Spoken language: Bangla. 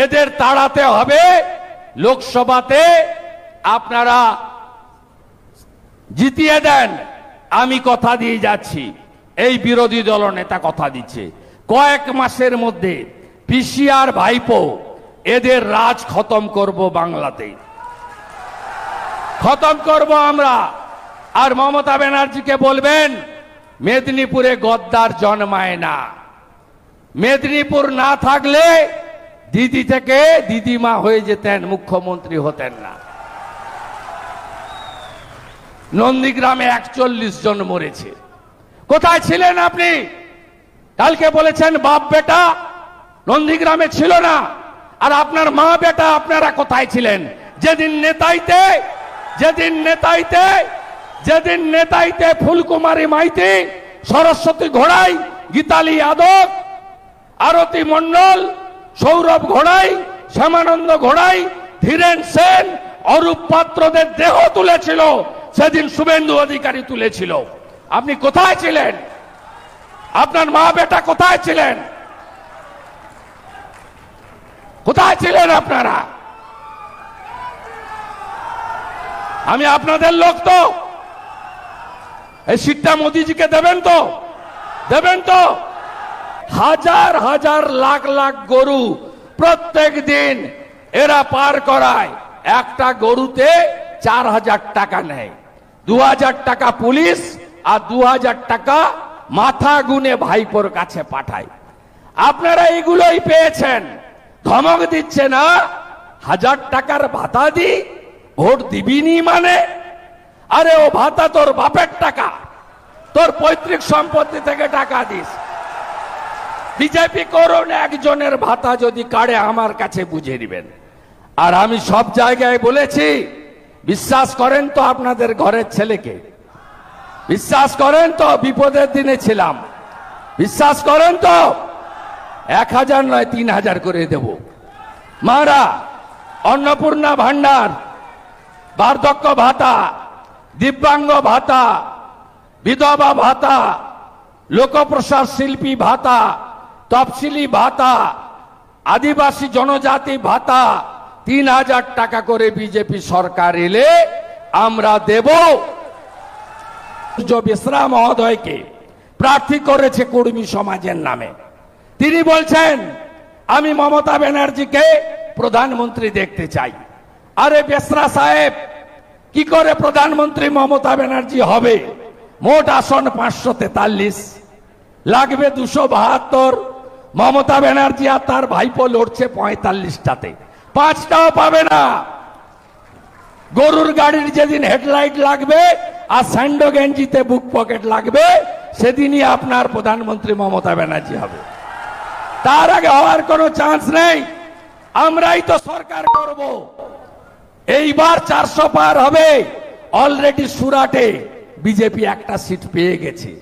এদের তাড়াতে হবে। লোকসভাতে আপনারা জিতিয়ে দেন, আমি কথা দিয়ে যাচ্ছি, এই বিরোধী দলনেতা কথা দিচ্ছে, কয়েক মাসের মধ্যে পিসিআর ভাইপো এদের রাজ খতম করব, বাংলাতে খতম করব আমরা। আর মমতা ব্যানার্জিকে বলবেন, মেদিনীপুরে গদ্দার জন্মায় না। মেদিনীপুর না থাকলে দিদি থেকে দিদিমা হয়ে যেতেন, মুখ্যমন্ত্রী হতেন না। নন্দীগ্রামে 41 জন মরেছে, কোথায় ছিলেন আপনি? কালকে বলেছেন বাপ বেটা নন্দীগ্রামে ছিল না, আর আপনার মা বেটা আপনারা কোথায় ছিলেন যেদিন নেতাইতে ফুলকুমারী মাইতি, সরস্বতী ঘোড়াই, গীতালি যাদব, আরতি মন্ডল, সৌরভ ঘোড়াই, শ্যামানন্দ ঘোড়াই, ধীরেন সেন, অরূপ পাত্রদের দেহ তুলেছিল, সেদিন শুভেন্দু অধিকারী তুলেছিল। আপনি কোথায় ছিলেন? আপনার মা বেটা কোথায় ছিলেন? কোথায় ছিলেন আপনারা? আমি আপনাদের লোক তো, এই সিটটা মোদিজিকে দেবেন তো? দেবেন তো? হাজার হাজার লাখ লাখ গরু প্রত্যেক দিন এরা পার করায়, একটা গরুতে 4000 টাকা নেয়। 2000 টাকা পুলিশ আর 2000 টাকা মাথা গুনে ভাইপোর কাছে পাঠায়। আপনারা এগুলোই পেয়েছেন, ধমক দিচ্ছে না 1000 টাকার ভাতা দি ভোট দিবিনি মানে? আরে ও ভাতা তোর বাপের টাকা, তোর পৈতৃক সম্পত্তি থেকে টাকা দিস। বিজেপি করুন, একজনের ভাতা যদি কাড়ে আমার কাছে বুঝে নেবেন। আর আমি সব জায়গায় বলেছি, বিশ্বাস করেন তো আপনাদের ঘরের ছেলেকে? বিশ্বাস করেন তো? বিপদের দিনে ছিলাম, বিশ্বাস করেন তো? 1000 নয় 3000 করে দেব। মারা অন্নপূর্ণা ভান্ডার, বার্ধক্য ভাতা, দিব্যাঙ্গ ভাতা, বিধবা ভাতা, লোকপ্রসাদ শিল্পী ভাতা, তফসিলি ভাতা, আদিবাসী জনজাতি ভাতা 3000 টাকা করে বিজেপি সরকার এলে আমরা দেব। বেসরা মহোদয়কে প্রার্থী করেছে কর্মী সমাজের নামে। তিনি বলছেন আমি মমতা ব্যানার্জিকে প্রধানমন্ত্রী দেখতে চাই। আরে বেসরা সাহেব, কি করে প্রধানমন্ত্রী মমতা ব্যানার্জি হবে? মোট আসন 543, লাগবে 272। মমতা ব্যানার্জি আর তার ভাইপো লড়ছে 45টাতে, 5টাও পাবে না। গরুর গাড়ির যেদিন হেডলাইট লাগবে আর স্যান্ডো গেঞ্জিতে বুক পকেট লাগবে, সেদিনই আপনার প্রধানমন্ত্রী মমতা ব্যানার্জি হবে। তার আগে হওয়ার কোনো চান্স নেই। আমরাই তো সরকার করব। এইবার 400 পার হবে। অলরেডি সুরাটে বিজেপি একটা সিট পেয়ে গেছে।